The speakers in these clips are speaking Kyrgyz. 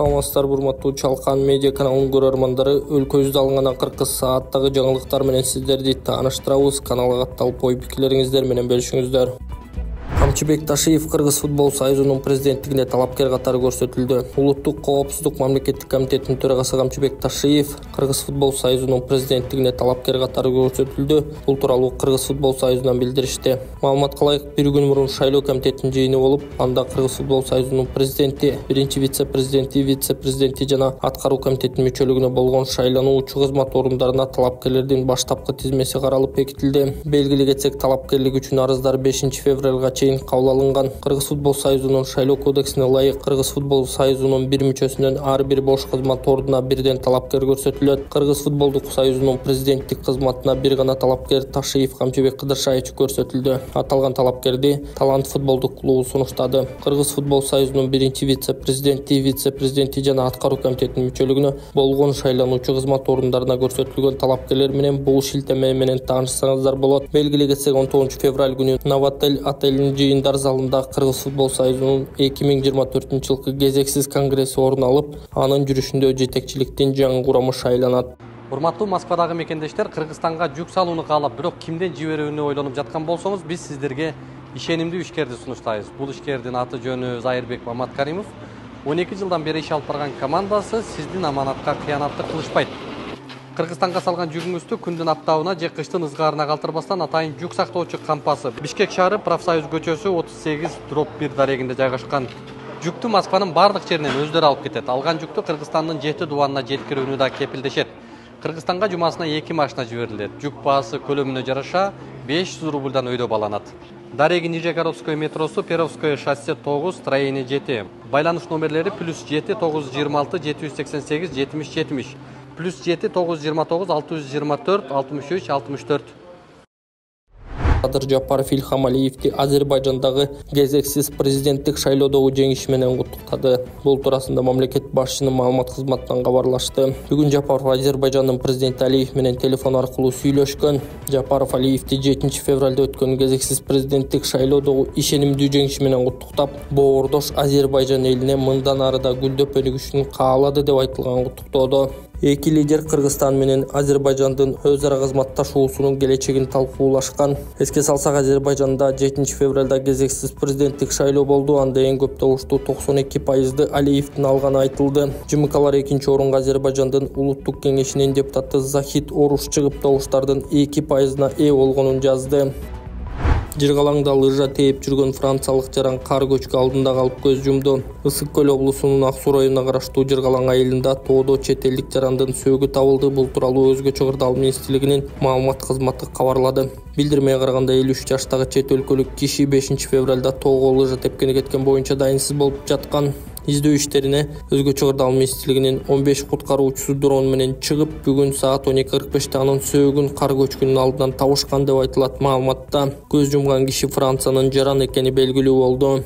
Саламатсыздар, урматтуу Чалкан медиа каналынын көрөрмандары. Өлкөбүздө алынган акыркы сааттагы жаңылыктар менен сиздерди тааныштырабыз. Каналга катталып ой пикирлериңиздер менен бөлүшүңүздөр. Камчыбек Ташиев Кыргыз футбол союзунун президенттигине талапкер катары көрсөтүлдү. Улуттук коопсуздук мамлекеттик комитетинин төрагасы Камчыбек Ташиев Кыргыз футбол союзунун президенттигине талапкер катары көрсөтүлдү. Бул тууралуу Кыргыз футбол союзунан билдиришти. Маалыматка ылайык, бир күн мурун шайлоо комитетинин жыйыны болуп, анда Кыргыз футбол союзунун президенти, биринчи вице-президенти жана аткаруу комитетинин мүчөлүгүнө болгон шайлануучу кызмат орундарына талапкерлердин баштапкы тизмеси каралып бекитилди. Белгилей кетсек, талапкерлик үчүн арыздар 5 февралга кабыл алынган. Кыргыз футбол союзунун шайлоо кодексине ылайык, Кыргыз футбол союзунун бир мүчөсүнөн ар бир бош кызмат ордуна бирден талапкер көрсөтүлөт. Кыргыз футболдук союзунун президенттик кызматына бир гана талапкер Ташиев Камчыбек Кыдыршаевич көрсөтүлдү. Аталган талапкерди Талант футболдук клубу сунуштады. Кыргыз футбол союзунун биринчи вице-президенти жана аткаруу комитетинин мүчөлүгүнө болгон шайлануучу кызмат орундарына көрсөтүлгөн талапкерлер менен бул шилтеме менен таанышсаңыздар болот. Белгилей кетсек, 19 февраль күнү Новотель отелинин жыйындар залында Кыргыз футбол союзунун 2024-жылкы кезексиз конгресси орун алып, анын жүрүшүндө жетекчиликтин жаңы курамы шайланат. Урматтуу Москвадагы мекендештер, Кыргызстанга жүк салууну каалап, бирок кимден жиберүүнү ойлонуп жаткан болсоңуз, биз сиздерге ишенимдүү ишкерди сунуштайбыз. Бул ишкердин аты жөнү Зайырбек Маматкаримов. 12 жылдан бери иш алып барган командасы сиздин аманатка кыянатты кылышпайт. Кыргызстанга салган жүгүңүздү күндүн аптабына же кыштын ызгаарына калтырбастан атайын жүк сактоочу кампасы Бишкек шаары Профсоюз көчөсү 38/1 дарегинде жайгашкан. Жүктү Москванын бардык жеринен өздөрү алып кетет. Алган жүктү Кыргызстандын 7 дубанына жеткирүүнү да кепилдешет. Кыргызстанга жумасына 2 машина жиберилет. Жүк баасы көлөмүнө жараша 500 рубльдан өйдө баланат. Дареги Нижегородское метросу, Перовское шоссе 9, строение 7. Байланыш номерлери +7 926 788 70 70. +7 929 624 63 64. Кадыр Жапаров Илхам Алиевди Азербайжандагы кезексиз президенттик шайлоодогу жеңиши менен куттуктады. Бул туурасында мамлекет башчынын маалымат кызматынан кабарлашты. Бүгүн Жапаров Азербайжандын президенти Алиев менен телефон аркылуу сүйлөшкөн. Жапаров Алиевди 7 февралда өткөн кезексиз президенттик шайлоодогу ишенимдүү жеңиши менен куттуктап, боордош Азербайжан элине мындан ары да гүлдөп өнүгүшүн каалады деп айтылган куттуктоодо. Эки лидер Кыргызстан менен Азербайжандын өз ара кызматташуусунун келечегин талкуулашкан. Эске салсак, Азербайжанда 7 февралда кезексиз президенттик шайлоо болду. Анда эң көп добушту 92%ды Алиевдин алганы айтылды. ЖМКлар экинчи орунга Азербайжандын улуттук кеңешинин депутаты Захид Оруш чыгып, добуштардын 2%на ээ болгонун жазды. Жыргалаңда лыжа тээп жүргөн франциялык жаран кар көчкү алдында калып көз жумду. Ысык көл облусунун Ак Суу районуна караштуу Жыргалаң айылында тоодо чет элдик жарандын сөөгү табылды. Бул тууралуу Өзгөчө Кырдаал министрлигинин маалымат кызматы кабарлады. Билдирмеге караганда 53 жаштагы чет өлкөлүк киши 5 февралда тоого лыжа тепкени кеткен боюнча дайынсыз болуп жаткан. Издөө иштерине Өзгөчө Кырдаал министрлигинин 15 куткаруучусу дрон менен чыгып, бүгүн саат 12:45 анын сөөгүн кар көчкүнүн алдынан табышкан деп айтылат маалыматта. Көз жумган киши Франциянын жаран экени белгилүү болду.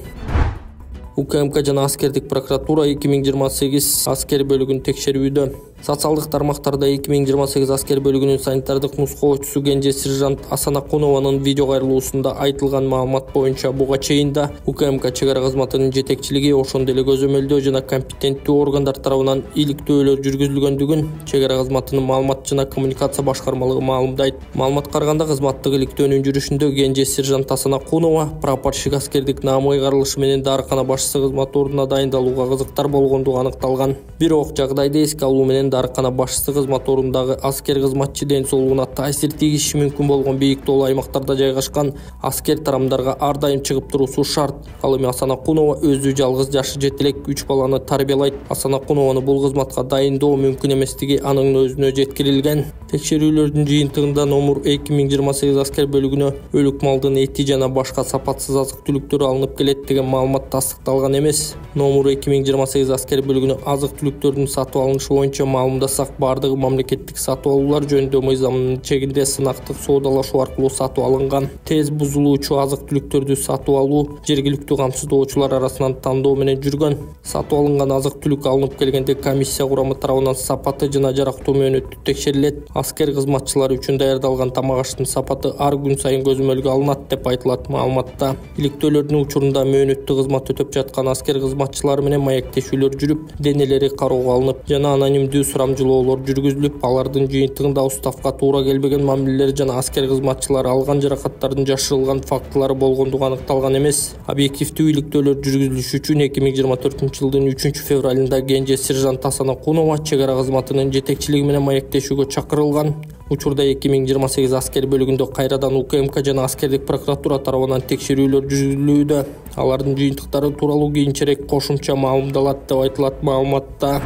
УКМК жана аскердик прокуратура 2028 аскер бөлүгүн текшерүүдө. Социалдык тармактарда 2028 аскер бөлүгүнүн санитардык нускоочусу Кенже сержант Асанакунованын видео кайрылуусунда айтылган маалымат боюнча буга чейин да УКМК чек ара кызматынын жетекчилиги, ошондой эле көзөмөлдөө жана компетенттүү органдар тарабынан иликтөөлөр жүргүзүлгөндүгүн чек ара кызматынын маалымат жана коммуникация башкармалыгы маалымдайт. Маалыматка караганда, кызматтык иликтөөнүн жүрүшүндө Кенже сержант Асанакунова прапорщик аскердик наамы ыйгарылышы менен дарыкана башчысы кызмат ордуна дайындалууга кызыктар болгондугу аныкталган. Бирок жагдайды эске алуу менен дарыкана башчысы кызмат ордундагы аскер кызматчы ден соолугуна таасир тийгизиши мүмкүн болгон бийик тоолуу аймактарда жайгашкан аскер тарамдарга ар дайым чыгып туруусу шарт. Ал эми Асанакунова өзү жалгыз жашы жетелек 3 баланы тарбиялайт. Асанакунованы бул кызматка дайындоо мүмкүн эместиги анын өзүнө жеткирилген. Текшерүүлөрдүн жыйынтыгында номер 2028 аскер бөлүгүнө өлүк малдын эти жана башка сапатсыз азык түлүктөр алынып келет деген маалымат тастыкталган эмес. Номер 2028 аскер бөлүгүнө азык түлүктөрдүн сатып алынышы боюнча маалымдасак, бардыгы мамлекеттик сатып алуулар жөнүндө мыйзамдын чегинде сынактык соодалашуу аркылуу сатып алынган. Тез бузулуучу азык-түлүктөрдү сатып алуу жергиликтүү камсыздоочулар арасынан тандоо менен жүргөн. Сатып алынган азык-түлүк алынып келгенде комиссия курамы тарабынан сапаты жана жарактуу мөөнөттүү текшерилет. Аскер кызматчылары үчүн даярдалган тамак-аштын сапаты ар күн сайын көзөмөлгө алынат деп айтылат маалыматта. Иликтөөлөрдүн учурунда мөөнөттүү кызмат өтөп жаткан аскер кызматчылары менен маектешүүлөр жүрүп, денелери кароого алынып жана анонимдүү сурамжылоолор жүргүзүлүп, алардын жыйынтыгында уставка туура келбеген мамилелер жана аскер кызматчылары алган жаракаттардын жашырылган фактылары болгондугу аныкталган эмес. Объективдүү иликтөөлөр жүргүзүлүш үчүн 2024-жылдын 3-февралында Кенже сержант Асан Акунова чек ара кызматынын жетекчилиги менен маектешүүгө чакырылган. Учурда 2028 аскер бөлүгүндө кайрадан УКМК жана аскердик прокуратура тарабынан текшерүүлөр жүргүзүлүүдө. Алардын жыйынтыктары тууралуу кийинчерээк кошумча маалымдалат деп айтылат маалыматта.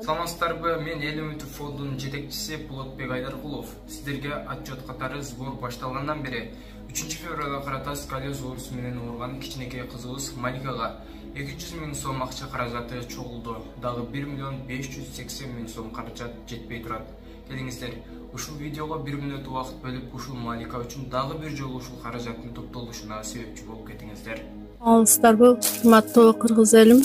Саламатсыздарбы, мен Эл Үмүтов фондунун жетекчиси Болотбек Айдаркулов. Сиздерге отчет катары сбор башталгандан бери 3-февралга карата сколиоз оорусу менен ооруган кичинекей кызыбыз Маликага 200 000 сом акча каражаты чогулду. Дагы 1 580 000 сом каражат жетпей турат. Келиңиздер, ушул видеого 1 мүнөт убакыт бөлүп, ушул Малика үчүн дагы бир жолу ушул каражаттын топтолушуна себепчи болуп кетиңиздер. Саламатсыздарбы, урматтуу кыргыз элим.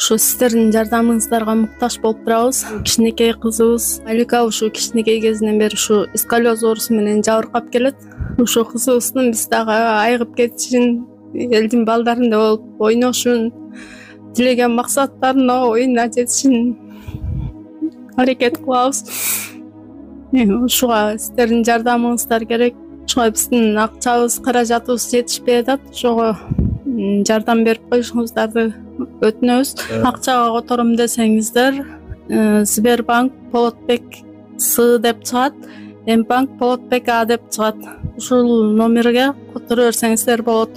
Ушу сиздердин жардамыңыздарга муктаж болуп турабыз. Кичинекей кызыбыз Малика ушу кичинекей кезинен бери ушу сколиоз оорусу менен жабыркап келет. Ушу кызыбыздын биз дагы айыгып кетишин, элдин балдарындай болуп ойношун, тилеген максаттарына оюна жетишин аракет кылабыз. Ушуга сиздердин жардамыңыздар керек. Ушуга биздин акчабыз, каражатыбыз жетишпей атат. Ошого жардам берип коюшуңуздарды өтүнөбүз. Акчага котором десеңиздер, Сбербанк Болотбек С деп чыгат, Мбанк Болотбек А деп чыгат. Ушул номерге которо берсеңиздер болот.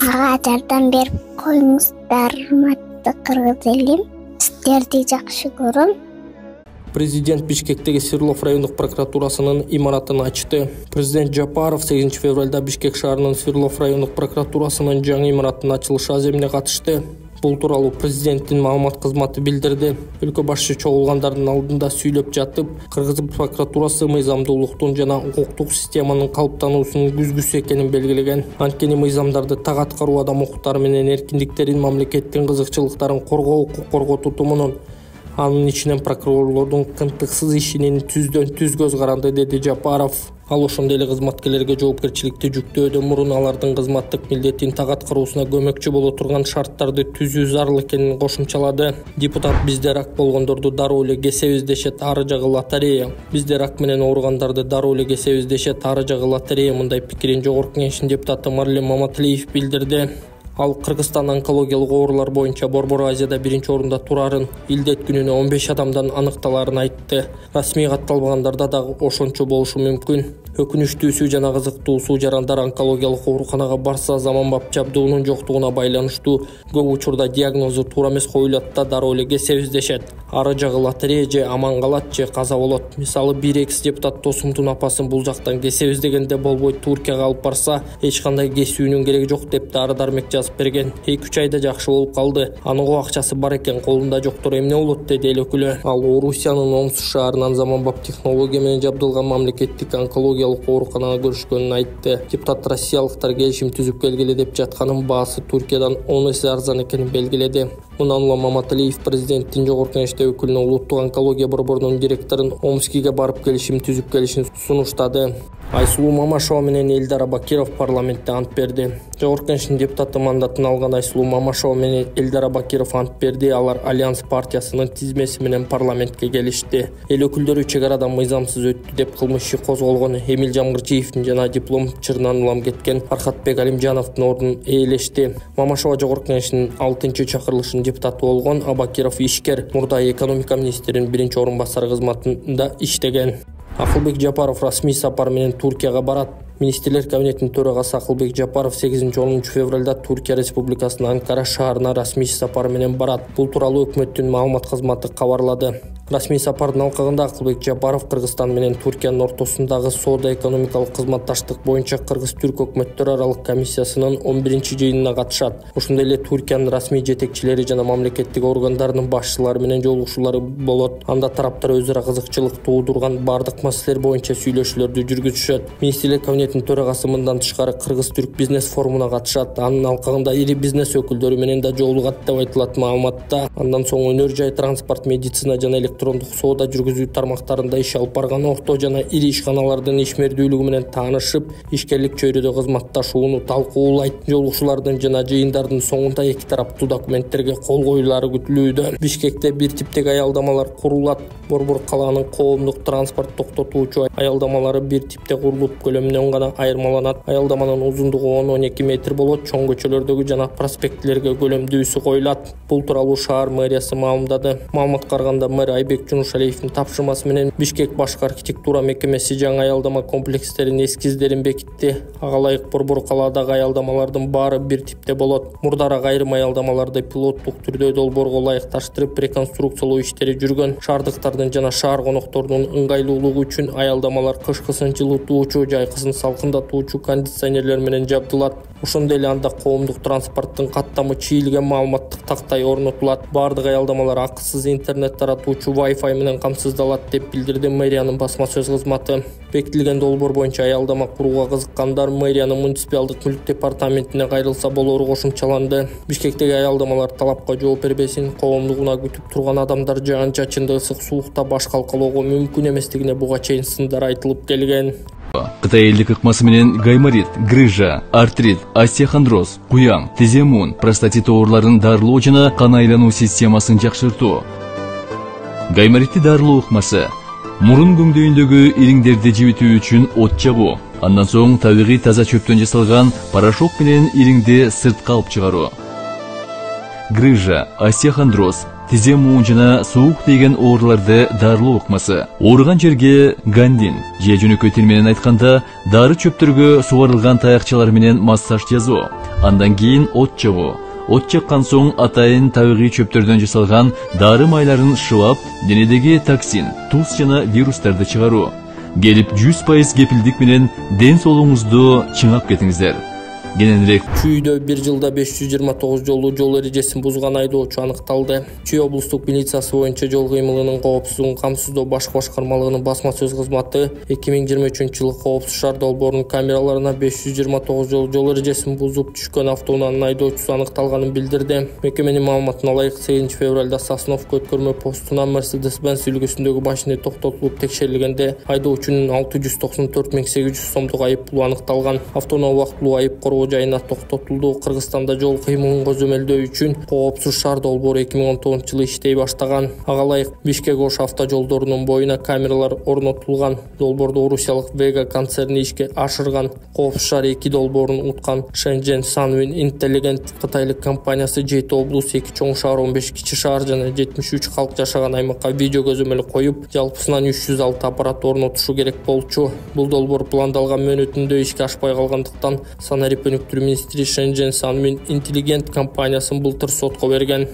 Ага жардам берип коюңуздар, урматтуу кыргыз элим. Сиздерди жакшы көрөм. Президент Бишкектеги Свердлов райондук прокуратурасынын имаратын ачты. Президент Жапаров 8 февралда Бишкек шаарынын Свердлов райондук прокуратурасынын жаңы имараттын ачылыш аземине катышты. Бул тууралуу президенттин маалымат кызматы билдирди. Өлкө башчы чогулгандардын алдында сүйлөп жатып, Кыргыз прокуратурасы мыйзамдуулуктун жана укуктук системанын калыптануусунун күзгүсү экенин белгилеген. Анткени мыйзамдарды так аткаруу адам укуктары менен эркиндиктерин, мамлекеттин кызыкчылыктарын коргоо, укук коргоо тутумунун, анын ичинен прокурорлордун кынтыксыз ишинин түздөн түз көз каранды, деди Жапаров. Ал ошондой эле кызматкерлерге жоопкерчиликти жүктөөдөн мурун алардын кызматтык милдетин так аткаруусуна көмөкчү боло турган шарттарды түзүү зарыл экенин кошумчалады. Депутат бизде рак болгондорду дароо эле кесебиз дешет, ары жагы лотерея. Бизде рак менен ооругандарды дароо эле кесебиз дешет, ары жагы лотерея. Мындай пикирин Жогорку Кеңештин депутаты Марлен Маматлиев билдирди. Ал Кыргызстан онкологиялык оорулар боюнча Борбор Азияда 1-орунда турарын, илдет күнүнө 15 адамдан аныкталарын айтты. Расмий катталбагандарда дагы ошончо болушу мүмкүн. Өкүнүчтүүсү жана кызыктуусу, жарандар онкологиялык ооруканага барса заманбап жабдуунун жоктугуна байланыштуу көп учурда диагнозу туура эмес коюлат да дароо эле кесебиз дешет. Ары жагы лотерея же аман калат же каза болот. Мисалы, бир экс-депутат досумдун апасын бул жактан кесебиз дегенде болбой Туркияга алып барса, эч кандай кесүүнүн кереги жок деп дары-дармек жазып берген. 2-3 айда жакшы болуп калды. Анын акчасы бар экен, колунда жоктор эмне болот, деди эл өкүлү. Ал Орусиянын Омск шаарынан заманбап технология менен жабдылган мамлекеттик онкологиялык ооруканага көрүшкөнүн айтты. Депутат россиялыктар келишим түзүп келгиле деп жатканын, баасы Туркиядан 10 эсе арзан экенин белгиледи. Мындан улам Маматлиев президенттин Жогорку Кеңеште өкүлүнө улуттук онкология борборунун директорун Омскиге барып келишим түзүп келишин сунуштады. Айсулуу Мамашова менен Элдар Абакиров парламентте ант берди. Жогорку Кеңештин депутаты мандатын алган Айсулуу Мамашова менен Элдар Абакиров ант берди. Алар Альянс партиясынын тизмеси менен парламентке келишти. Эл өкүлдөрү чек арадан мыйзамсыз өттү деп кылмыш иши козголгон Эмил Жамгырчиевдин жана диплом чырынан улам кеткен Архатбек Алимжановдун ордун ээлешти. Мамашова Жогорку Кеңештин 6-чакырылышынын депутаты болгон. Абакиров ишкер, мурда экономика министринин 1-орун басары кызматында иштеген. Акылбек Жапаров расмий сапар менен Туркияга барат. Министрлер кабинетинин төрагасы Акылбек Жапаров 8-10 февралда Туркия Республикасынын Анкара шаарына расмий сапар менен барат. Бул тууралуу өкмөттүн маалымат кызматы кабарлады. Расмий сапардын алкагында Акылбек Жапаров Кыргызстан менен Түркиянын ортосундагы соода экономикалык кызматташтык боюнча Кыргыз-Түрк өкмөттөр аралык комиссиясынын 11-жыйынына катышат. Ошондой эле Түркиянын расмий жетекчилери жана мамлекеттик органдарынын башчылары менен жолугушуулары болот. Анда тараптар өз ара кызыкчылык туудурган бардык маселелер боюнча сүйлөшүүлөрдү жүргүзүшөт. Министрлер кабинетинин төрагасы мындан тышкары Кыргыз-Түрк бизнес форумуна катышат. Анын алкагында ири бизнес өкүлдөрү менен да жолугат деп айтылат маалыматта. Андан соң өнөр жай, транспорт, медицина жана электрондук соода жүргүзүү тармактарында иш алып барган орто жана ири ишканалардын ишмердүүлүгү менен таанышып, ишкерлик чөйрөдө кызматташууну талкуулайт. Жолугушуулардын жана жыйындардын соңунда эки тараптуу документтерге кол коюлары күтүлүүдө. Бишкекте бир типтеги аялдамалар курулат. Борбор калаанын коомдук транспорт токтотуучу аялдамалары бир типте курулуп, көлөмүнөн гана айырмаланат. Аялдаманын узундугу 10-12 метр болот. Чоң көчөлөрдөгү жана проспектлерге көлөмдүүсү коюлат. Бул тууралуу шаар мэриясы маалымдады. Маалыматка караганда мэр Айбек Жунушалиевдин тапшырмасы менен Бишкек башкы архитектура мекемеси жаңы аялдама комплекстеринин эскиздерин бекитти. Ага ылайык Борбор калаадагы аялдамалардын баары бир типте болот. Мурдараак айрым аялдамаларды пилоттук түрдө долбоорго ылайыкташтырып, реконструкциялоо иштери жүргөн. Шаардыктардын жана шаар конокторунун ыңгайлуулугу үчүн аялдамалар кышкысын жылытуучу, жайкысын салкындатуучу кондиционерлер менен жабдылат. Ошондой эле анда коомдук транспорттун каттамы чийилген маалыматтык тактай орнотулат. Бардык аялдамалар акысыз интернет таратуучу Wi-Fi менен камсыздалат деп билдирди мэриянын басма сөз кызматы. Бекитилген долбоор боюнча аялдама курууга кызыккандар мэриянын муниципалдык мүлк департаментине кайрылса болору кошумчаланды. Бишкектеги аялдамалар талапка жооп бербесин, коомдугуна күтүп турган адамдар жаан-чачынды ысык суукта баш калкалоого мүмкүн эместигине буга чейин сындар айтылып келген. Кытай элдик ыкмасы менен гайморит, грыжа, артрит, остеохондроз, куяң, тизе муун, простатит ооруларын дарылоо жана кан айлануу системасын жакшыртуу. Гайморитти дарылоо ыкмасы мурун көңдөйүндөгү ириңдерди жибитүү үчүн от жагуу, андан соң табигый таза чөптөн жасалган порошок менен ириңди сыртка алып чыгаруу. Грыжа, остеохондроз, тизе муун жана суук тийген ооруларды дарылоо ыкмасы. Ооруган жерге гандин же жөнөкөй тил менен айтканда дары чөптөргө сугарылган таякчалар менен массаж жасоо. Андан кийин от жагуу. От жаккан соң атайын табигый чөптөрдөн жасалган дары майларын шылап, денедеги токсин, туз жана вирустарды чыгаруу. Келип 100% кепилдик менен ден соолугуңузду чыңап кетиңиздер. Кененирээк Чүйдө 1 жылда 529 жолу жол эрежесин бузган айдоочу аныкталды. Чүй облустук милициясы боюнча жол кыймылынын коопсуздугун камсыздоо башкы башкармалыгынын басма сөз кызматы 2023-жылы коопсуз шаар долбоорунун камераларына 529 жол эрежесин бузуп түшкөн автоунаанын айдоочусу аныкталганын билдирди. Мекеменин маалыматына ылайык 8 февралда Сосновка өткөрмө постуна Mercedes-Benz үлгүсүндөгү машина токтотулуп текшерилгенде айдоочунун 694.800 сомдук айыппулу аныкталган. Автоунаа убактылуу айып короо жайына токтотулду. Кыргызстанда жол кыймылын көзөмөлдөө үчүн коопсуз шаар долбоору 2019-жылы иштей баштаган. Ага ылайык Бишкек-Ош автожолдорунун боюна камералар орнотулган. Долбоорду орусиялык Vega концерни ишке ашырган. Коопсуз шаар 2 долбоорун уткан Shenzhen Sunwin Intelligent кытайлык компаниясы 7 облус, 2 чоң шаар, 15 кичи шаар жана 73 калк жашаган аймакка видео көзөмөл коюп, жалпысынан 306 аппарат орнотушу керек болчу. Бул долбоор пландалган мөөнөтүндө ишке ашпай калгандыктан санарип өнүктүрүү министри Shenzhen Sunwin Intelligent компаниясын былтыр сотко берген.